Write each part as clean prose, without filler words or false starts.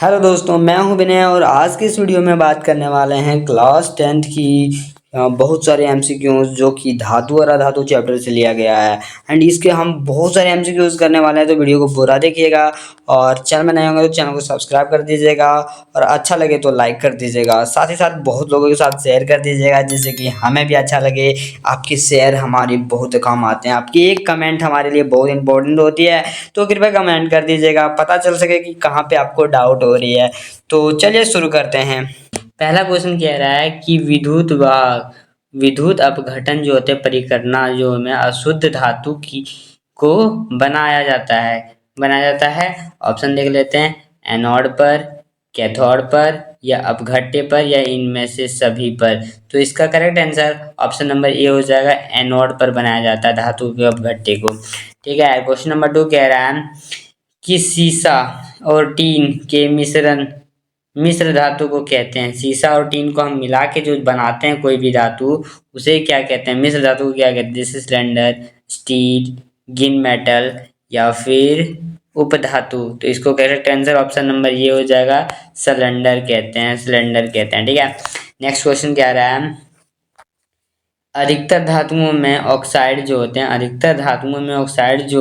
Hello दोस्तों, मैं हूं विनय और आज की इस वीडियो में बात करने वाले हैं क्लास 10th की बहुत सारे एमसीक्यूज जो कि धातु और अधातु चैप्टर से लिया गया है। एंड इसके हम बहुत सारे एमसीक्यूज करने वाले हैं, तो वीडियो को पूरा देखिएगा। और चैनल में नए होंगे तो चैनल को सब्सक्राइब कर दीजिएगा और अच्छा लगे तो लाइक कर दीजिएगा। साथ ही साथ बहुत लोगों के साथ शेयर कर दीजिएगा जिससे कि हमें भी अच्छा लगे। आपकी शेयर हमारी बहुत काम आते हैं, आपकी एक कमेंट हमारे लिए बहुत इंपॉर्टेंट होती है, तो कृपया कमेंट कर दीजिएगा, पता चल सके कि कहाँ पे आपको डाउट हो रही है। तो चलिए शुरू करते हैं। पहला क्वेश्चन कह रहा है कि विद्युत अपघटन जो होते हैं परिकरना जो में अशुद्ध धातु की को बनाया जाता है। ऑप्शन देख लेते हैं। एनोड पर, कैथोड पर, या अपघट्य पर, या इनमें से सभी पर। तो इसका correct answer option number A हो जाएगा। एनोड पर बनाया जाता है धातु के अपघट्य को। ठीक है। क्वेश्चन नंबर 2 कह रहा है कि सीसा और टीन के मिश्र धातु को कहते हैं। सीसा और टीन को हम मिला के जो बनाते हैं कोई भी धातु, उसे क्या कहते हैं? मिश्र धातु को क्या कहते हैं? जैसे सिलेंडर, स्टील, गिन मेटल, या फिर उपधातु। तो इसको करेक्ट आंसर ऑप्शन नंबर ये हो जाएगा। सिलेंडर कहते हैं। ठीक है। नेक्स्ट क्वेश्चन क्या रहा है? अधिकतर धातुओं में ऑक्साइड जो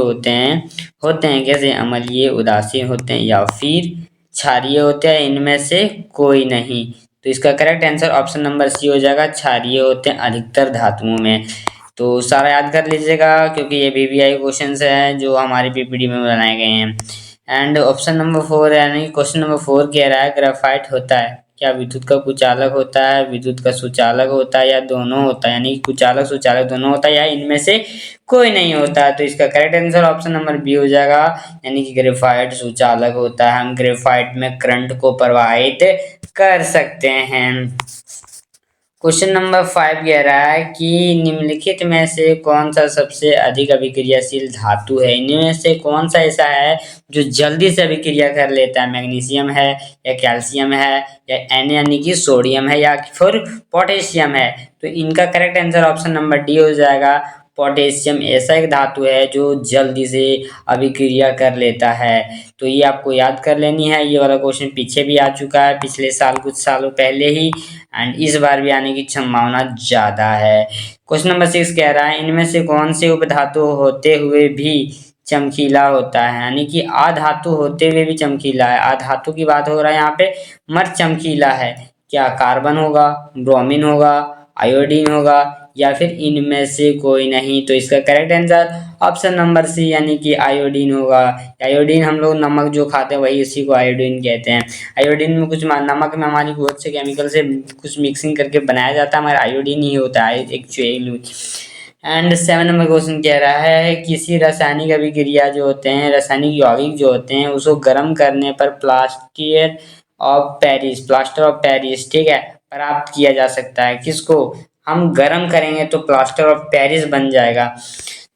होते हैं कैसे? अम्लीय, उदासीन होते हैं, या फिर क्षारीय होते हैं। इनमें से कोई नहीं। तो इसका correct answer option number C हो जाएगा। क्षारीय होते हैं अधिकतर धातुओं में। तो सारा याद कर लीजिएगा क्योंकि ये बीबीआई क्वेश्चन हैं जो हमारे पीपीटी में बनाए गए हैं। एंड ऑप्शन नंबर 4 यानी क्वेश्चन नंबर 4 कह रहा है ग्रेफाइट होता है क्या? विद्युत का कुचालक होता है, विद्युत का सुचालक होता है, या दोनों होता है? यानी कुचालक सुचालक दोनों होता है, या इनमें से कोई नहीं होता। तो इसका correct answer option number B हो जाएगा। यानी कि ग्रेफाइट सुचालक होता है। हम ग्रेफाइट में करंट को प्रवाहित कर सकते हैं। क्वेश्चन नंबर 5 कह रहा है कि निम्नलिखित में से कौन सा सबसे अधिक अभिक्रियाशील धातु है? इनमें से कौन सा ऐसा है जो जल्दी से अभिक्रिया कर लेता है? मैग्नीशियम है, या कैल्शियम है, या यानी कि सोडियम है, या फिर पोटेशियम है? तो इनका correct answer option number D हो जाएगा। पोटेशियम ऐसा एक धातु है जो जल्दी से अभिक्रिया कर लेता है। तो ये आपको याद कर लेनी है। ये वाला क्वेश्चन पीछे भी आ चुका है, पिछले साल, कुछ सालों पहले ही, एंड इस बार भी आने की संभावना ज्यादा है। क्वेश्चन नंबर 6 कह रहा है इनमें से कौन से उपधातु होते हुए भी चमकीला होता है? यानी कि अधातु होते हुए भी चमकीला है। अधातु की बात हो रहा है यहाँ पे, मर चमकीला है। क्या कार्बन होगा, ब्रोमीन होगा, आयोडीन होगा, या फिर इनमें से कोई नहीं? तो इसका correct answer option number C यानी कि आयोडीन होगा। आयोडीन हम लोग नमक जो खाते हैं वही उसी को आयोडीन कहते हैं। आयोडीन में कुछ नमक में हमारी बहुत से केमिकल से कुछ मिक्सिंग करके बनाया जाता है, हमारा आयोडीन ही होता है एक्चुअली। एंड 7 नंबर क्वेश्चन कह रहा है किसी रासायनिक अभिक्रिया जो होते हैं, रासायनिक यौगिक जो होते हैं, उसको गर्म करने पर प्लास्टर ऑफ पेरिस, ठीक है, प्राप्त किया जा सकता है। किसको हम गर्म करेंगे तो प्लास्टर ऑफ पेरिस बन जाएगा?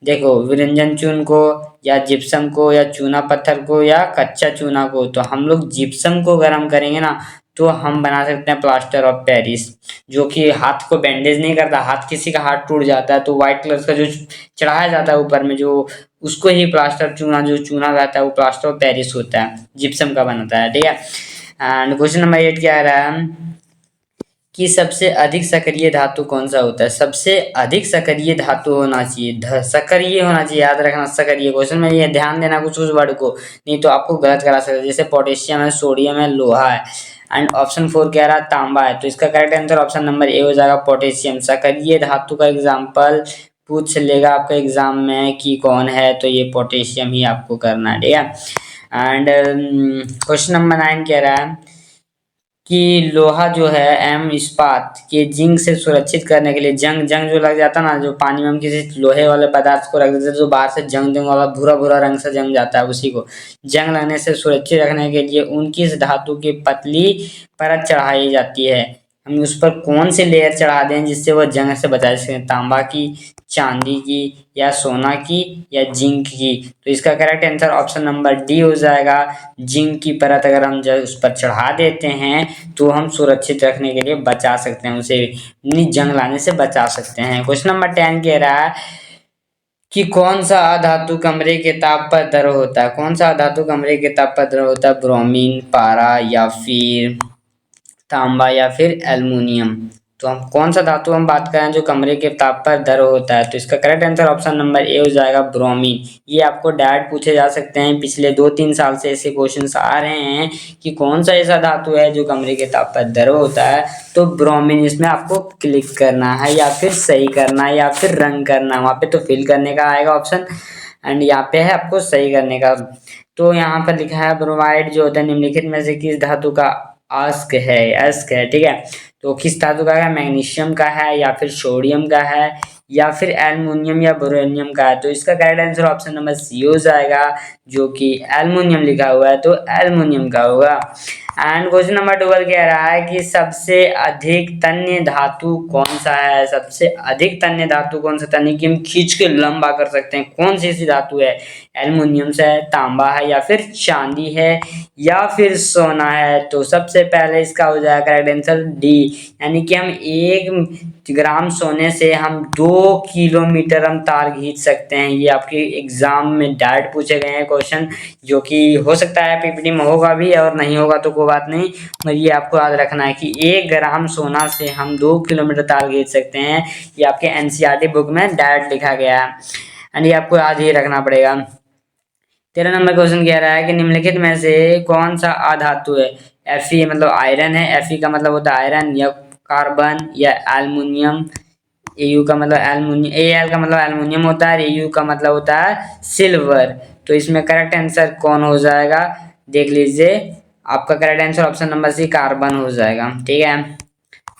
देखो, विरंजन चून को, या जिप्सम को, या चूना पत्थर को, या कच्चा चूना को। तो हम लोग जिप्सम को गर्म करेंगे ना, तो हम बना सकते हैं प्लास्टर ऑफ पेरिस, जो कि हाथ को बैंडेज नहीं करता। हाथ किसी का हाथ टूट जाता है तो व्हाइट कलर का जो चढ़ाया जाता है ऊपर में, जो उसको ही प्लास्टर चूना जो चूना रहता है वो प्लास्टर ऑफ पेरिस होता है, जिप्सम का बनता है। ठीक है। एंड क्वेश्चन नंबर 8 क्या रहा है कि सबसे अधिक सक्रिय धातु कौन सा होता है? सबसे अधिक सक्रिय धातु होना चाहिए, सक्रिय होना चाहिए, याद रखना सक्रिय। क्वेश्चन में ये ध्यान देना कुछ उस वर्ड को, नहीं तो आपको गलत करा सकते। जैसे पोटेशियम है, सोडियम है, लोहा है। एंड ऑप्शन 4 कह रहा है तांबा है। तो इसका correct answer option number A हो जाएगा, पोटेशियम। सक्रिय धातु का एग्जाम्पल पूछ लेगा आपका एग्जाम में कि कौन है, तो ये पोटेशियम ही आपको करना है। ठीक है। एंड क्वेश्चन नंबर 9 कह रहा है कि लोहा जो है एम इस्पात के जिंक से सुरक्षित करने के लिए, जंग जो लग जाता ना, जो पानी में हम किसी लोहे वाले पदार्थ को रख देते जो बाहर से जंग वाला भूरा भूरा रंग से जंग जाता है, उसी को जंग लगने से सुरक्षित रखने के लिए उनकी इस धातु की पतली परत चढ़ाई जाती है। हम उस पर कौन सी लेयर चढ़ा दें जिससे वह जंग से बचा सके? तांबा की, चांदी की, या सोना की, या जिंक की? तो इसका correct answer option number D हो जाएगा। जिंक की परत अगर हम जब उस पर चढ़ा देते हैं तो हम सुरक्षित रखने के लिए बचा सकते हैं, उसे जंग लाने से बचा सकते हैं। क्वेश्चन नंबर 10 कह रहा है कि कौन सा अधातु कमरे के ताप पर द्रव होता है। कौन सा अधातु कमरे के ताप पर द्रव होता है? ब्रोमीन, पारा या फिर तांबा या फिर एल्युमिनियम। तो हम कौन सा धातु हम बात कर रहे हैं जो कमरे के ताप पर द्रव होता है, तो इसका correct answer option number A हो जाएगा, ब्रोमीन। ये आपको डायरेक्ट पूछे जा सकते हैं, पिछले 2-3 साल से ऐसे क्वेश्चंस आ रहे हैं कि कौन सा ऐसा धातु है जो कमरे के ताप पर द्रव होता है, तो ब्रोमीन। इसमें आपको क्लिक करना है या फिर सही करना है या फिर रंग करना है, वहां पे तो फिल करने का आएगा ऑप्शन, एंड यहाँ पे है आपको सही करने का। तो यहाँ पर लिखा है ब्रोमाइड जो होता है निम्नलिखित में से किस धातु का अस्क है, ठीक है। तो किस धातु का है? मैग्नीशियम का है या फिर सोडियम का है या फिर एल्युमिनियम या बोरोनियम का है। तो इसका correct answer option number C हो जाएगा, जो कि एल्युमिनियम लिखा हुआ है, तो एल्युमिनियम का होगा। एंड क्वेश्चन नंबर 12 कह रहा है कि सबसे अधिक तन्य धातु कौन सा है। सबसे अधिक तन्य धातु कौन सा, तन्य की हम खींच के लंबा कर सकते हैं, कौन सी ऐसी धातु है? एल्युमिनियम से है, तांबा है या फिर चांदी है या फिर सोना है। तो सबसे पहले इसका हो जाएगा करेक्ट आंसर डी, यानी कि हम 1 ग्राम सोने से हम 2 किलोमीटर हम तार खींच सकते हैं। ये आपके एग्जाम में डायरेक्ट पूछे गए हैं क्वेश्चन, जो कि हो सकता है पीपीटी में होगा भी और नहीं होगा तो कोई बात नहीं, मगर ये आपको याद रखना है कि 1 ग्राम सोना से हम 2 किलोमीटर तार खींच सकते हैं। ये आपके एनसीईआरटी बुक में डायरेक्ट लिखा गया है, एंड ये आपको याद ही रखना पड़ेगा। 13 नंबर क्वेश्चन कह रहा है कि निम्नलिखित में से कौन सा अधातु है। Fe मतलब आयरन है, Fe का मतलब होता है आयरन, या कार्बन या एल्युमिनियम। Au का मतलब एल्युमिनियम, Al का मतलब एल्युमिनियम होता है, Au का मतलब होता है सिल्वर। तो इसमें करेक्ट आंसर कौन हो जाएगा, देख लीजिए। आपका correct answer option number C carbon हो जाएगा, ठीक है।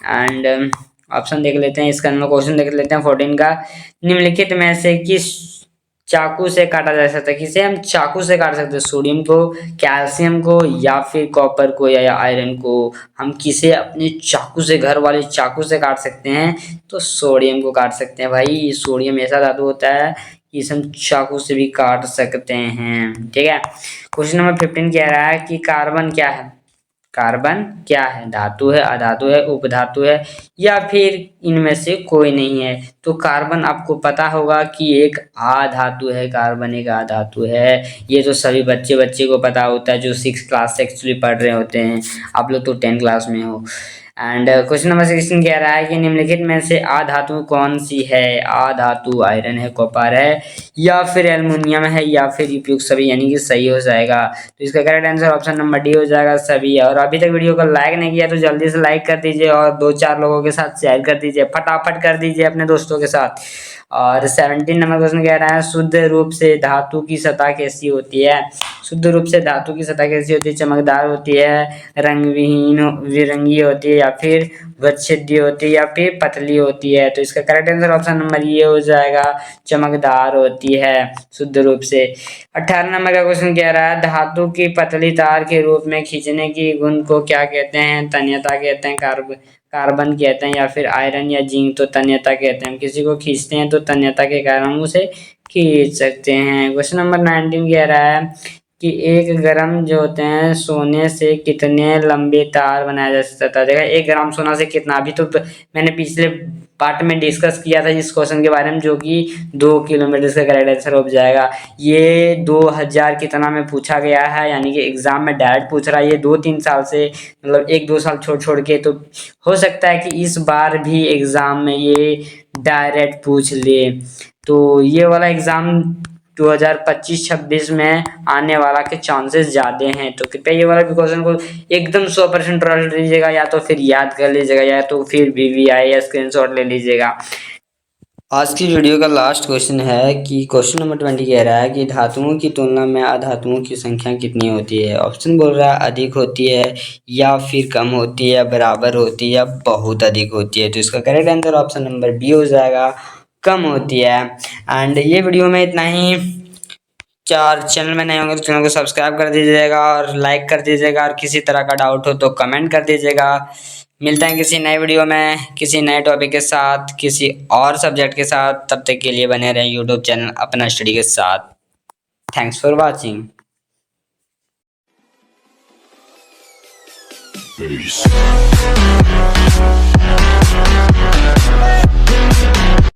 एंड ऑप्शन देख लेते हैं, इसका क्वेश्चन देख लेते हैं 14 का। निम्नलिखित में से किस चाकू से काटा जा सकता है, किसे हम चाकू से काट सकते हैं? सोडियम को, कैल्शियम को या फिर कॉपर को या आयरन को। हम किसे अपने चाकू से, घर वाले चाकू से काट सकते हैं? तो सोडियम को काट सकते हैं भाई। सोडियम ऐसा धातु होता है कि इसे हम चाकू से भी काट सकते हैं, ठीक है। क्वेश्चन नंबर 15 कह रहा है कि कार्बन क्या है। कार्बन क्या है? धातु है, अधातु है, उपधातु है या फिर इनमें से कोई नहीं है। तो कार्बन आपको पता होगा कि एक अधातु है, कार्बन एक अधातु है। ये तो सभी बच्चे को पता होता है जो 6 क्लास से एक्चुअली पढ़ रहे होते हैं। आप लोग तो 10 क्लास में हो। एंड क्वेश्चन नंबर 16 कह रहा है कि निम्नलिखित में से अधातु कौन सी है। अधातु आयरन है, कॉपर है या फिर एल्युमिनियम है या फिर उपयुक्त सभी, यानी कि सही हो जाएगा। तो इसका correct answer option number D हो जाएगा, सभी। और अभी तक वीडियो को लाइक नहीं किया तो जल्दी से लाइक कर दीजिए और 2-4 लोगों के साथ शेयर कर दीजिए, फटाफट कर दीजिए अपने दोस्तों के साथ। और 17 नंबर क्वेश्चन कह रहा है शुद्ध रूप से धातु की सतह कैसी होती है। शुद्ध रूप से धातु की सतह कैसी होती है? चमकदार होती है, रंग विहीन विरंगी होती है या फिर विच्छेदी होती है या फिर पतली होती है। तो इसका करेक्ट आंसर ऑप्शन नंबर ये हो जाएगा, चमकदार होती है शुद्ध रूप से। 18 नंबर का क्वेश्चन कह रहा है धातु की पतली तार के रूप में खींचने की गुण को क्या कहते हैं। तन्यता कहते हैं, कार्बन कहते हैं या फिर आयरन या जिंक। तो तन्यता कहते हैं, हम किसी को खींचते हैं तो तन्यता के कारण हम उसे खींच सकते हैं। क्वेश्चन नंबर 19 कह रहा है कि 1 ग्राम जो होते हैं सोने से कितने लंबे तार बनाया जा सकता है। देखा 1 ग्राम सोना से कितना, अभी तो मैंने पिछले पार्ट में डिस्कस किया था इस क्वेश्चन के बारे में, जो कि 2 किलोमीटर का करेक्ट आंसर हो जाएगा। ये 2000 कितना में पूछा गया है, यानी कि एग्जाम में डायरेक्ट पूछ रहा है। ये 2-3 साल से, मतलब 1-2 साल छोड़ के, तो हो सकता है कि इस बार भी एग्जाम में ये डायरेक्ट पूछ ले। तो ये वाला एग्जाम 2025-26 में आने वाला के चांसेस ज्यादा हैं। तो कृपया ये वाला क्वेश्चन को एकदम 100% ट्रस्ट लीजिएगा, या तो फिर याद कर लीजिएगा या तो फिर VVI या स्क्रीनशॉट ले लीजिएगा। आज की वीडियो का लास्ट क्वेश्चन है कि क्वेश्चन नंबर 20 कह रहा है कि धातुओं की तुलना में अधातुओं की संख्या कितनी होती है। ऑप्शन बोल रहा है अधिक होती है या फिर कम होती है, बराबर होती है या बहुत अधिक होती है। तो इसका correct answer option number B हो जाएगा, कम होती है। एंड ये वीडियो में इतना ही। चैनल में नए होंगे तो चैनल को सब्सक्राइब कर दीजिएगा और लाइक कर दीजिएगा, और किसी तरह का डाउट हो तो कमेंट कर दीजिएगा। मिलते हैं किसी नए वीडियो में किसी नए टॉपिक के साथ, किसी और सब्जेक्ट के साथ। तब तक के लिए बने रहें यूट्यूब चैनल अपना स्टडी के साथ। Thanks for watching. Peace.